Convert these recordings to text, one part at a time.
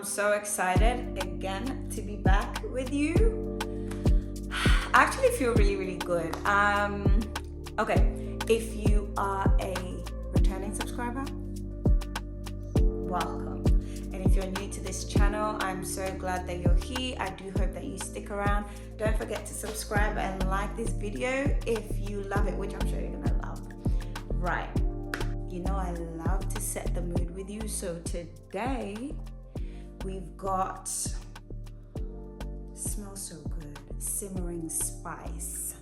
so excited again to be back with you. I actually feel really good. Okay, if you are a returning subscriber, welcome. And if you're new to this channel, I'm so glad that you're here. I do hope that you stick around. Don't forget to subscribe and like this video if you love it, which I'm sure you're gonna love. Right, you know I love to set the mood with you, so today we've got, smells so good, simmering spice.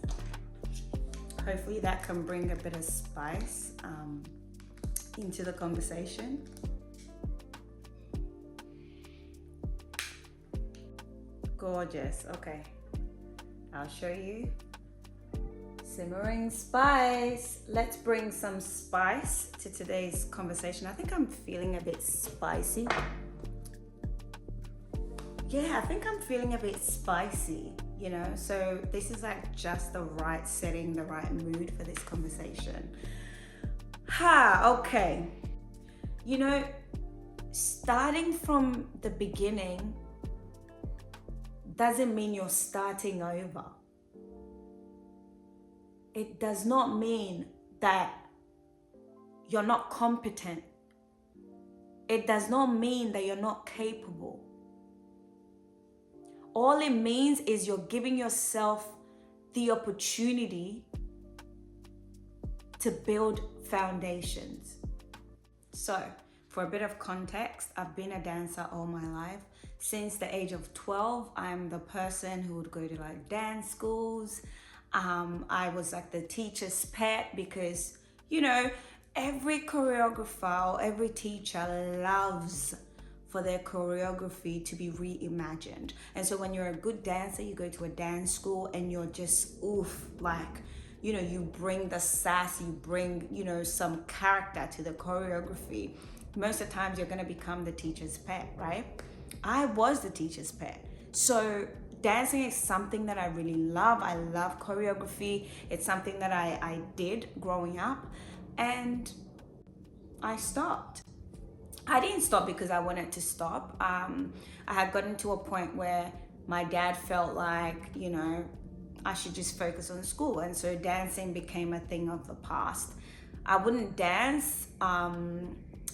Hopefully that can bring a bit of spice into the conversation. Gorgeous. Okay, I'll show you. Simmering spice. Let's bring some spice to today's conversation. I think I'm feeling a bit spicy. Yeah, I think I'm feeling a bit spicy, you know, so this is like just the right setting, the right mood for this conversation. Okay. You know, starting from the beginning doesn't mean you're starting over. It does not mean that you're not competent. It does not mean that you're not capable. All it means is you're giving yourself the opportunity to build foundations. So, for a bit of context, I've been a dancer all my life. Since the age of 12, I'm the person who would go to like dance schools. I was like the teacher's pet because, you know, every choreographer or every teacher loves for their choreography to be reimagined. And so when you're a good dancer, you go to a dance school and you're just like, you know, you bring the sass, you bring, you know, some character to the choreography. Most of the times you're gonna become the teacher's pet, right? I was the teacher's pet. So dancing is something that I really love. I love choreography. It's something that I did growing up, and I stopped. I didn't stop because I wanted to stop. I had gotten to a point where my dad felt like, you know, I should just focus on school. And so dancing became a thing of the past. I wouldn't dance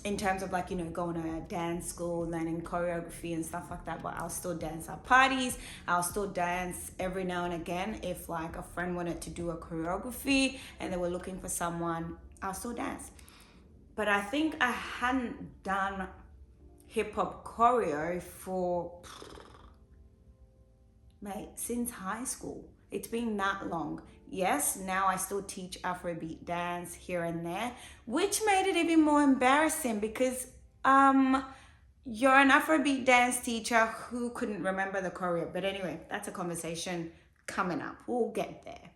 in terms of like, you know, going to a dance school, learning choreography and stuff like that, but I'll still dance at parties. I'll still dance every now and again. If like a friend wanted to do a choreography and they were looking for someone, I'll still dance. But I think I hadn't done hip hop choreo for, mate, since high school. It's been that long. Yes, now I still teach Afrobeat dance here and there, which made it even more embarrassing because you're an Afrobeat dance teacher who couldn't remember the choreo. But anyway, that's a conversation coming up. We'll get there.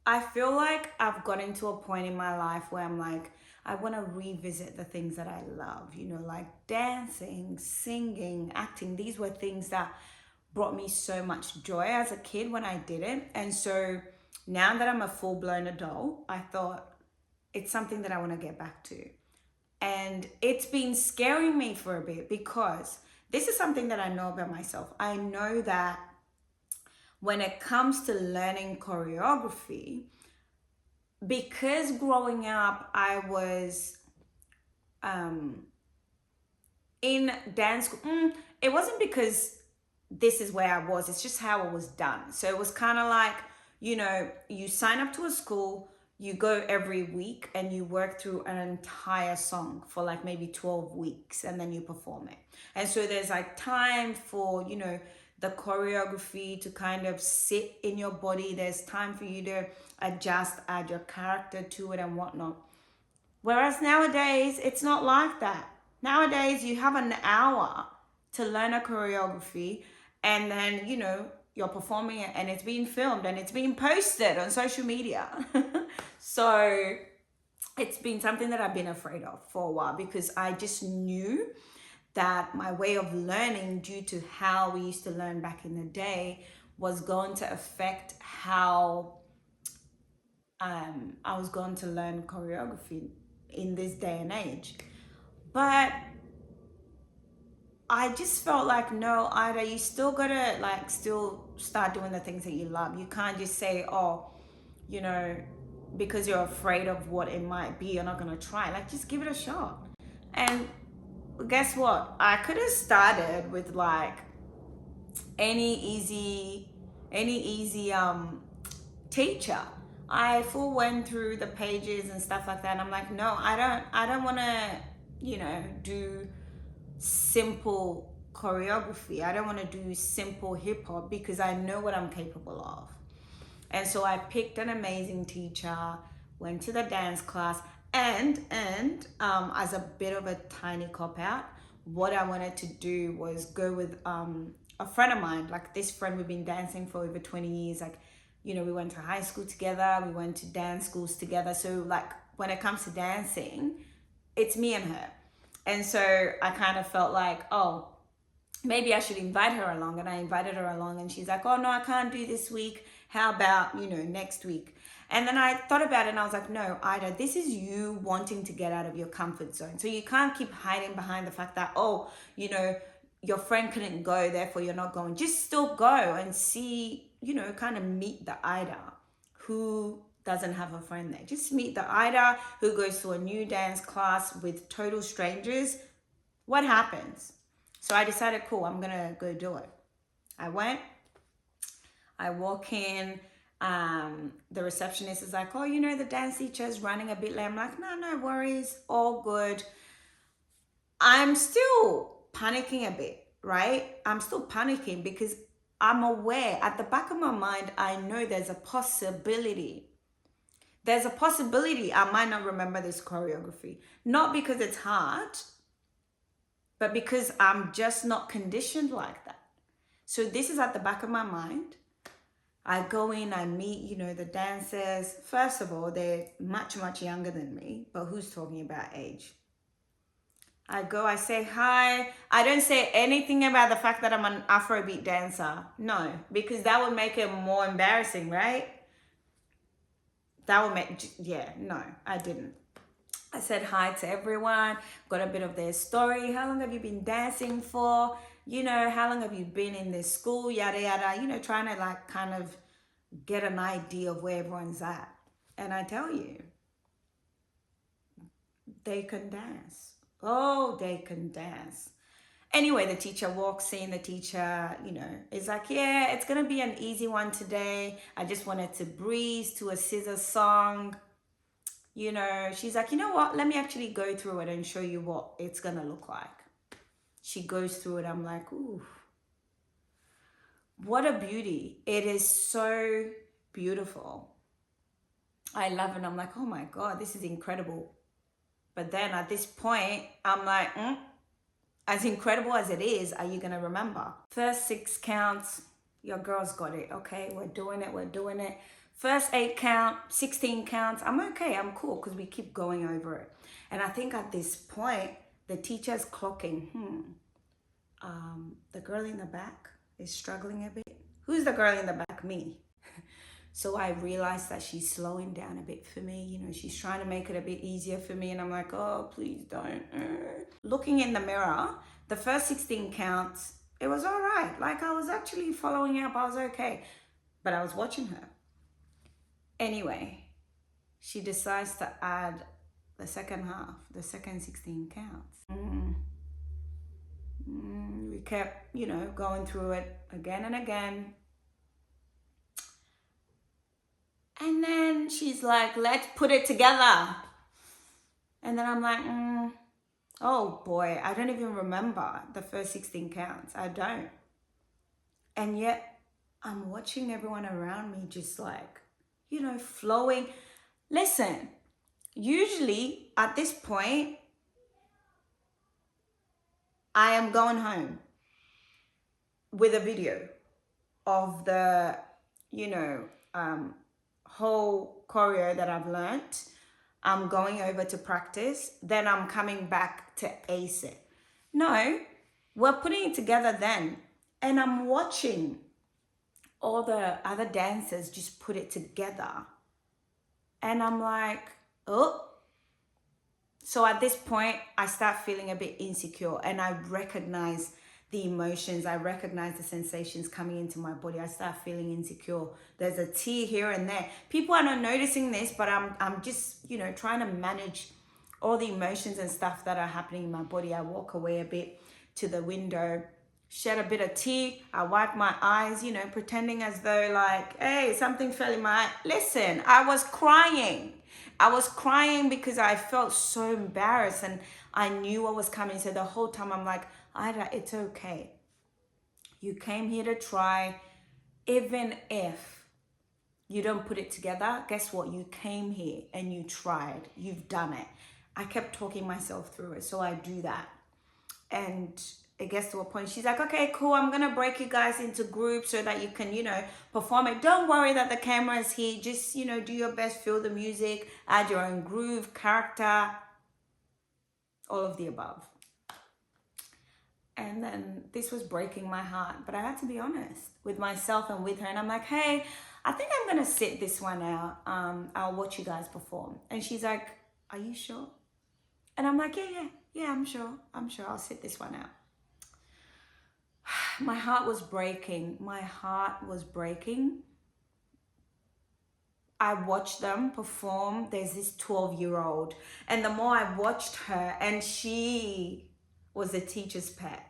I feel like I've gotten to a point in my life where I'm like, I want to revisit the things that I love, you know, like dancing, singing, acting. These were things that brought me so much joy as a kid when I did it. And so now that I'm a full-blown adult, I thought it's something that I want to get back to. And it's been scaring me for a bit because this is something that I know about myself. I know that when it comes to learning choreography, because growing up I was in dance school, it wasn't because this is where I was, it's just how it was done. So it was kind of like, you know, you sign up to a school, you go every week and you work through an entire song for like maybe 12 weeks and then you perform it. And so there's like time for, you know, the choreography to kind of sit in your body. There's time for you to adjust, add your character to it and whatnot. Whereas nowadays, it's not like that. Nowadays, you have an hour to learn a choreography and then, you know, you're performing it and it's being filmed and it's being posted on social media. So it's been something that I've been afraid of for a while because I just knew that my way of learning, due to how we used to learn back in the day, was going to affect how I was going to learn choreography in this day and age. But I just felt like, no, Ida, you still gotta like still start doing the things that you love. You can't just say, oh, you know, because you're afraid of what it might be, you're not gonna try. Like, just give it a shot. And guess what? I could have started with like any easy, teacher. I full went through the pages and stuff like that. And I'm like, no, I don't want to, do simple choreography. I don't want to do simple hip hop because I know what I'm capable of. And so I picked an amazing teacher, went to the dance class, and as a bit of a tiny cop out, what I wanted to do was go with a friend of mine. Like, this friend, we've been dancing for over 20 years. Like, we went to high school together, we went to dance schools together. So like, when it comes to dancing, it's me and her. And so I kind of felt like, oh, maybe I should invite her along. And I invited her along, and she's like, oh no, I can't do this week. How about, next week? And then I thought about it, and I was like, no, Ida, this is you wanting to get out of your comfort zone. So you can't keep hiding behind the fact that, oh, your friend couldn't go, therefore you're not going. Just still go and see, kind of meet the Ida who doesn't have a friend there. Just meet the Ida who goes to a new dance class with total strangers. What happens? So I decided, cool, I'm gonna go do it. I went, I walk in, the receptionist is like, oh, the dance teacher's running a bit late. I'm like, no worries, all good. I'm still panicking a bit, right? I'm still panicking because I'm aware, at the back of my mind, I know there's a possibility. There's a possibility I might not remember this choreography. Not because it's hard, but because I'm just not conditioned like that. So this is at the back of my mind. I go in, I meet, the dancers. First of all, they're much, much younger than me, but who's talking about age? I go, I say hi. I don't say anything about the fact that I'm an Afrobeat dancer. No, because that would make it more embarrassing, right? No, I didn't. I said hi to everyone, got a bit of their story. How long have you been dancing for? How long have you been in this school? Yada, yada, trying to like kind of get an idea of where everyone's at. And I tell you, they can dance. Oh, they can dance. Anyway, the teacher walks in, the teacher, is like, yeah, it's going to be an easy one today. I just wanted to breeze to a scissor song. She's like, you know what? Let me actually go through it and show you what it's going to look like. She goes through it. I'm like, ooh, what a beauty. It is so beautiful. I love it. I'm like, oh my God, this is incredible. But then at this point, I'm like, as incredible as it is, are you going to remember? First 6 counts, your girl's got it. Okay, we're doing it. First 8 count, 16 counts, I'm okay, I'm cool, because we keep going over it. And I think at this point, the teacher's clocking, the girl in the back is struggling a bit. Who's the girl in the back? Me. So I realized that she's slowing down a bit for me. She's trying to make it a bit easier for me. And I'm like, oh, please don't. Looking in the mirror, the first 16 counts, it was all right. Like, I was actually following up. I was okay. But I was watching her. Anyway, she decides to add the second half, the second 16 counts. We kept, going through it again and again. And then she's like, let's put it together. And then I'm like, oh boy, I don't even remember the first 16 counts. I don't. And yet I'm watching everyone around me just like, flowing. Listen, usually at this point, I am going home with a video of the, whole choreo that I've learnt. I'm going over to practice, then I'm coming back to ace it. No, we're putting it together then. And I'm watching all the other dancers just put it together. And I'm like, oh, So at this point, I start feeling a bit insecure, and I recognize the emotions. I recognize the sensations coming into my body. I start feeling insecure. There's a tear here and there. People are not noticing this, but I'm just, trying to manage all the emotions and stuff that are happening in my body. I walk away a bit to the window, shed a bit of tea. I wipe my eyes, pretending as though like, hey, something fell in my eye. Listen, I was crying. I was crying because I felt so embarrassed, and I knew what was coming. So the whole time I'm like, Ida, it's okay. You came here to try. Even if you don't put it together, guess what? You came here and you tried. You've done it. I kept talking myself through it. So I do that. And it gets to a point, she's like, okay, cool, I'm gonna break you guys into groups so that you can, perform it. Don't worry that the camera is here. Just, do your best, feel the music, add your own groove, character, all of the above. And then this was breaking my heart, but I had to be honest with myself and with her. And I'm like, hey, I think I'm gonna sit this one out. I'll watch you guys perform. And she's like, are you sure? And I'm like, yeah, I'm sure. I'll sit this one out. My heart was breaking. I watched them perform. There's this 12-year-old. And the more I watched her, and she was a teacher's pet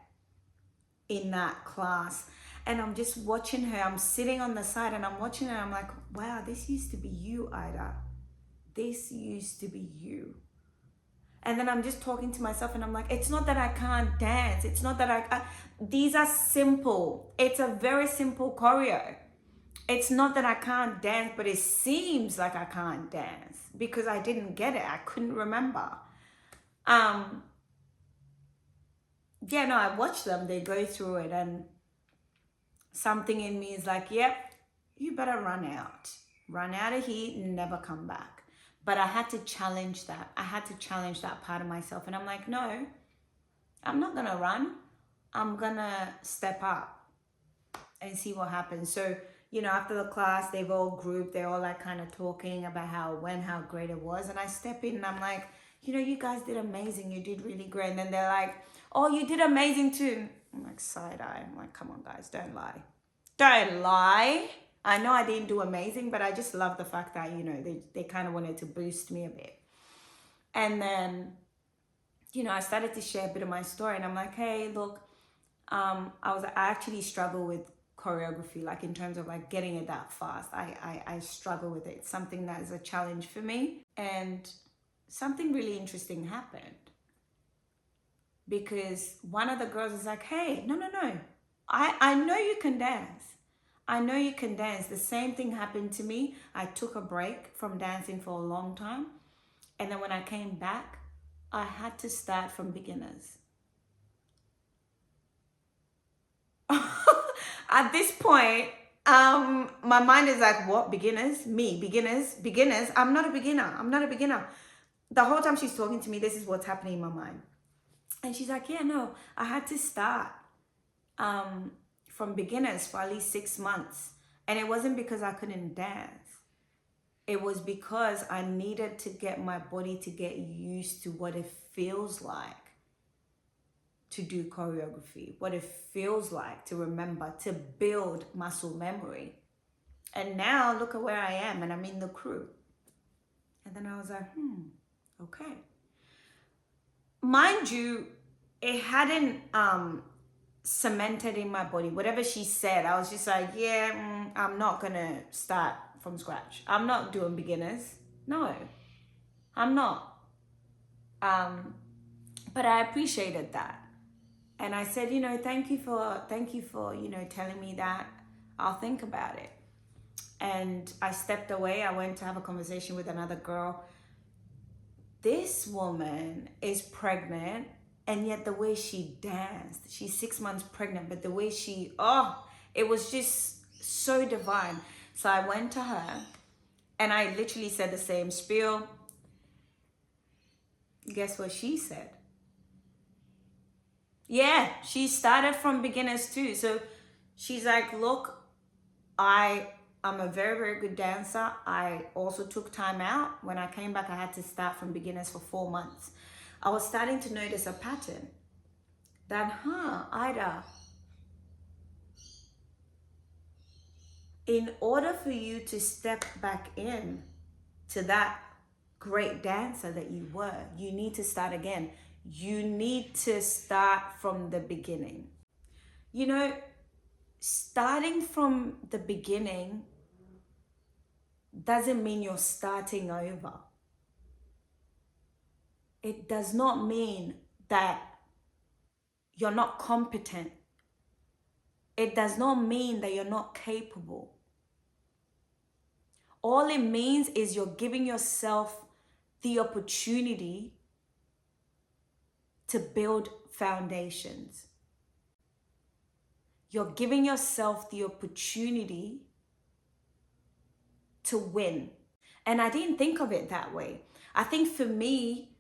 in that class. And I'm just watching her. I'm sitting on the side and I'm watching her. I'm like, wow, this used to be you, Ida. This used to be you. And then I'm just talking to myself and I'm like, it's not that I can't dance. It's not that these are simple. It's a very simple choreo. It's not that I can't dance, but it seems like I can't dance because I didn't get it. I couldn't remember. I watch them. They go through it and something in me is like, yep, you better run out. Run out of here and never come back. But I had to challenge that. I had to challenge that part of myself. And I'm like, no, I'm not going to run. I'm going to step up and see what happens. So, after the class, they've all grouped. They're all like kind of talking about how it went, how great it was. And I step in and I'm like, you guys did amazing. You did really great. And then they're like, oh, you did amazing too. I'm like, side eye. I'm like, come on, guys, don't lie. Don't lie. I know I didn't do amazing, but I just love the fact that, they kind of wanted to boost me a bit. And then, I started to share a bit of my story and I'm like, hey, look, I actually struggle with choreography, like in terms of like getting it that fast. I struggle with it. It's something that is a challenge for me. And something really interesting happened because one of the girls was like, hey, no. I know you can dance. I know you can dance. The same thing happened to me. I took a break from dancing for a long time. And then when I came back, I had to start from beginners. At this point, my mind is like, what? Beginners? Me? Beginners? I'm not a beginner. The whole time she's talking to me, this is what's happening in my mind. And she's like, yeah, no, I had to start from beginners for at least 6 months. And it wasn't because I couldn't dance. It was because I needed to get my body to get used to what it feels like to do choreography, what it feels like to remember, to build muscle memory. And now look at where I am and I'm in the crew. And then I was like, okay. Mind you, it hadn't cemented in my body. Whatever she said, I was just like, yeah, I'm not gonna start from scratch. I'm not doing beginners. No, I'm not. But I appreciated that. And I said, thank you for, telling me that. I'll think about it. And I stepped away. I went to have a conversation with another girl. This woman is pregnant. And yet the way she danced, she's 6 months pregnant, but the way it was just so divine. So I went to her and I literally said the same spiel. Guess what she said? Yeah, she started from beginners too. So she's like, look, I I'm a very, very good dancer. I also took time out. When I came back, I had to start from beginners for 4 months. I was starting to notice a pattern that, Ida, in order for you to step back in to that great dancer that you were, you need to start again. You need to start from the beginning. You know, starting from the beginning doesn't mean you're starting over. It does not mean that you're not competent. It does not mean that you're not capable. All it means is you're giving yourself the opportunity to build foundations. You're giving yourself the opportunity to win. And I didn't think of it that way. I think for me,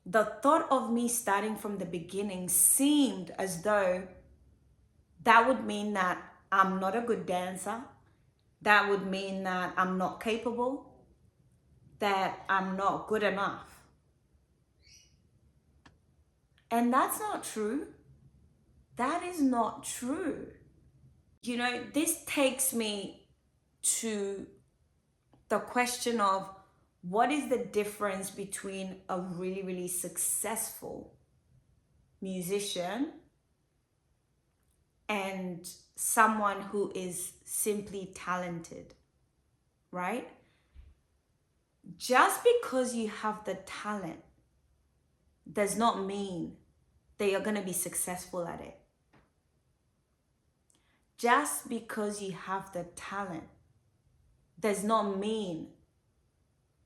the thought of me starting from the beginning seemed as though that would mean that I'm not a good dancer. That would mean that I'm not capable, that I'm not good enough. And that's not true. That is not true. You know, this takes me to the question of what is the difference between a really, really successful musician and someone who is simply talented, right? Just because you have the talent does not mean that you're going to be successful at it. Just because you have the talent does not mean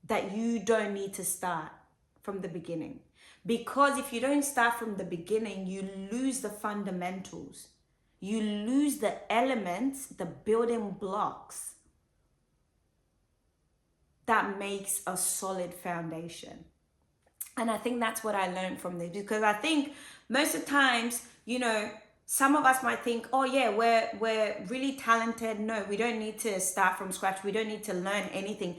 that you don't need to start from the beginning. Because if you don't start from the beginning, you lose the fundamentals. You lose the elements, the building blocks that makes a solid foundation. And I think that's what I learned from this, because I think most of the times, you know, some of us might think, oh yeah, we're really talented. No, we don't need to start from scratch. We don't need to learn anything.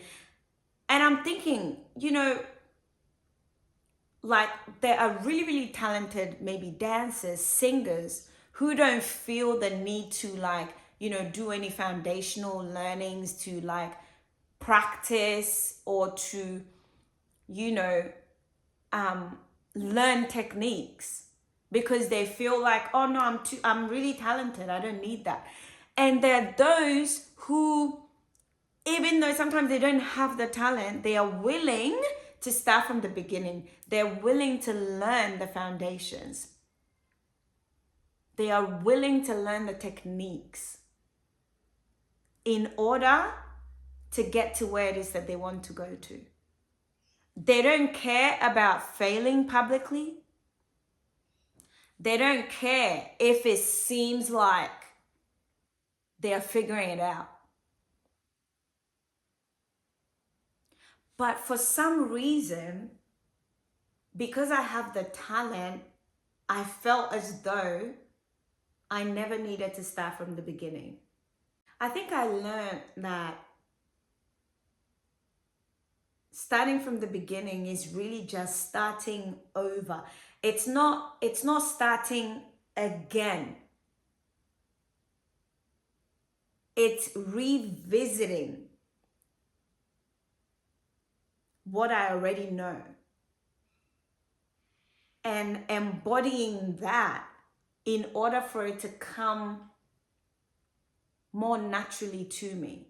And I'm thinking, you know, like there are really, really talented maybe dancers, singers who don't feel the need to like, you know, do any foundational learnings to like practice or to, you know, learn techniques, because they feel like, oh no, I'm really talented. I don't need that. And there are those who, even though sometimes they don't have the talent, they are willing to start from the beginning. They're willing to learn the foundations. They are willing to learn the techniques in order to get to where it is that they want to go to. They don't care about failing publicly. They don't care if it seems like they're figuring it out. But for some reason, because I have the talent, I felt as though I never needed to start from the beginning. I think I learned that starting from the beginning is really just starting over. It's not starting again. It's revisiting what I already know and embodying that in order for it to come more naturally to me.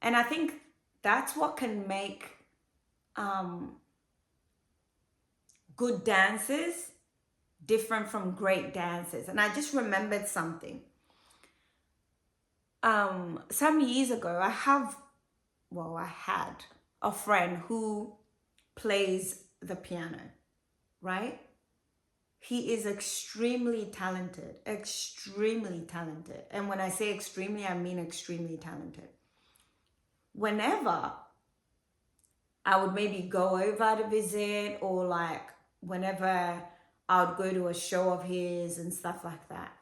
And I think that's what can make good dancers different from great dancers. And I just remembered something. Some years ago, I had a friend who plays the piano, right? He is extremely talented. And when I say extremely, I mean extremely talented. Whenever I would maybe go over to visit, or like whenever I would go to a show of his and stuff like that,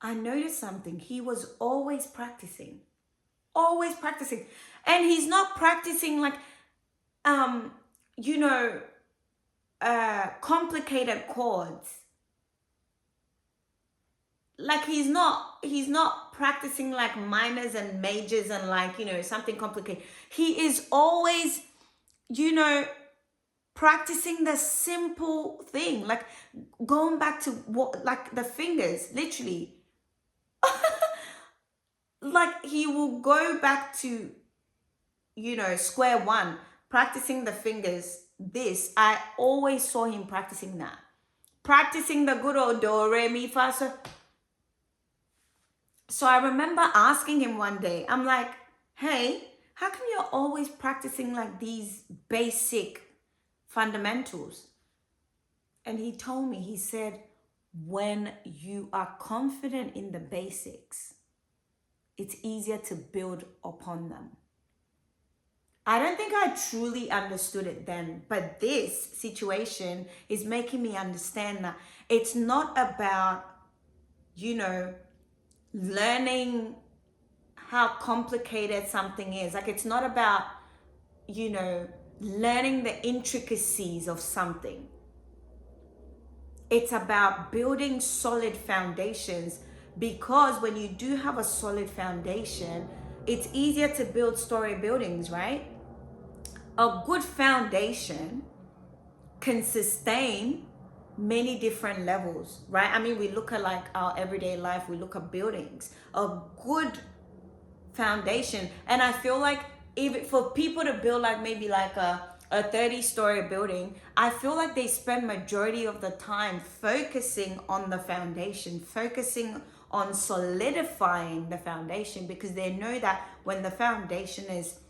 I noticed something. He was always practicing. always practicing. And he's not practicing like, you know, complicated chords. Like he's not practicing like minors and majors and like, you know, something complicated. He is always, you know, practicing the simple thing, like going back to what, like the fingers, literally. Like he will go back to, you know, square one, practicing the fingers. This, I always saw him practicing that. Practicing the good old do, re, mi, fa, so. So I remember asking him one day, I'm like, hey, how come you're always practicing like these basic fundamentals? And he told me, he said, when you are confident in the basics, it's easier to build upon them. I don't think I truly understood it then, but this situation is making me understand that it's not about, you know, learning how complicated something is. Like it's not about, you know, learning the intricacies of something. It's about building solid foundations, because when you do have a solid foundation, it's easier to build story buildings, right? A good foundation can sustain many different levels, right? I mean, we look at like our everyday life, we look at buildings, a good foundation. And I feel like even for people to build like maybe like a 30-story building, I feel like they spend majority of the time focusing on the foundation, focusing on solidifying the foundation, because they know that when the foundation is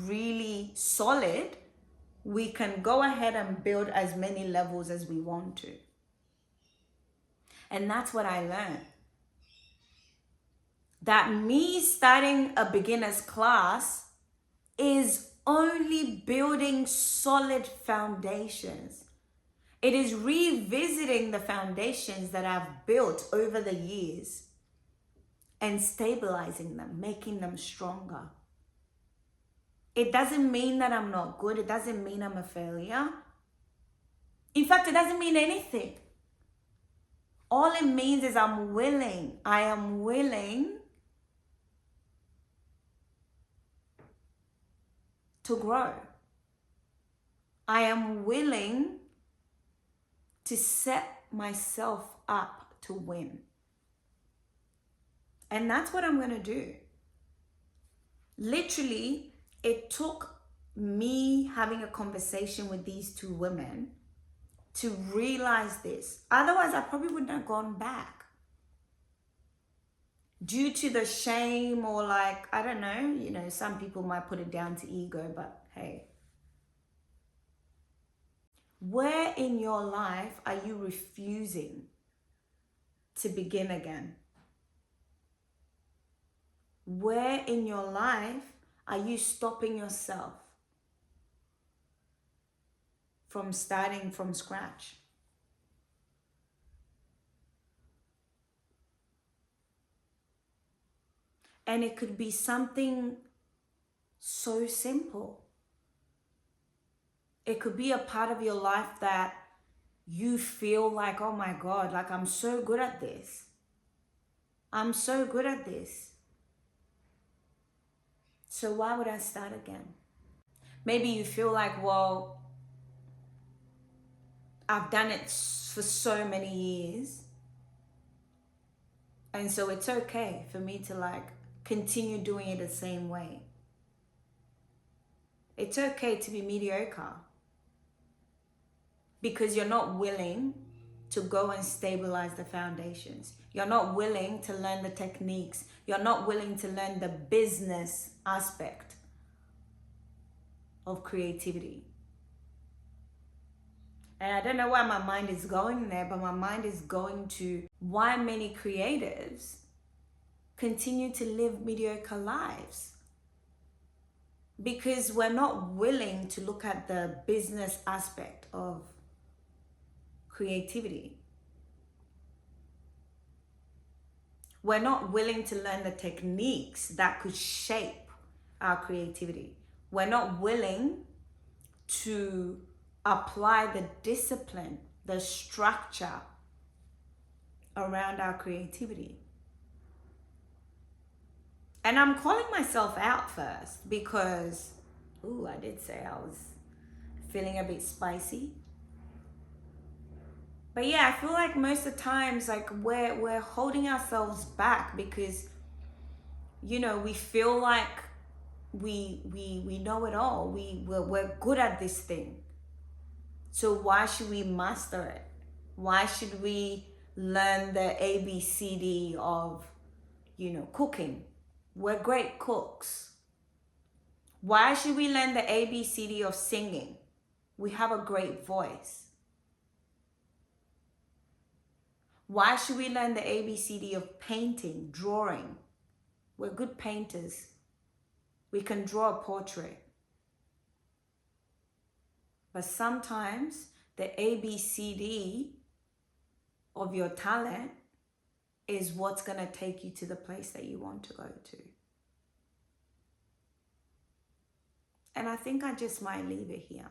really solid, we can go ahead and build as many levels as we want to. And that's what I learned. That me starting a beginner's class is only building solid foundations. It is revisiting the foundations that I've built over the years and stabilizing them, making them stronger. It doesn't mean that I'm not good. It doesn't mean I'm a failure. In fact, it doesn't mean anything. All it means is I'm willing. I am willing to grow. I am willing to set myself up to win. And that's what I'm going to do. Literally, it took me having a conversation with these two women to realize this. Otherwise, I probably wouldn't have gone back. Due to the shame, or like, I don't know, you know, some people might put it down to ego, but hey. Where in your life are you refusing to begin again? Where in your life are you stopping yourself from starting from scratch? And it could be something so simple. It could be a part of your life that you feel like, oh my God, like I'm so good at this. I'm so good at this. So why would I start again? Maybe you feel like, well, I've done it for so many years. And so it's okay for me to like continue doing it the same way. It's okay to be mediocre, because you're not willing to go and stabilize the foundations. You're not willing to learn the techniques. You're not willing to learn the business aspect of creativity. And I don't know why my mind is going there, but my mind is going to why many creatives continue to live mediocre lives. Because we're not willing to look at the business aspect of creativity. We're not willing to learn the techniques that could shape our creativity. We're not willing to apply the discipline, the structure around our creativity. And I'm calling myself out first because, I did say I was feeling a bit spicy. But yeah, I feel like most of the times, like we're holding ourselves back because, we feel like we know it all. We're good at this thing. So why should we master it? Why should we learn the ABCD of, cooking? We're great cooks. Why should we learn the ABCD of singing? We have a great voice. Why should we learn the ABCD of painting, drawing? We're good painters. We can draw a portrait. But sometimes the ABCD of your talent is what's going to take you to the place that you want to go to. And I think I just might leave it here.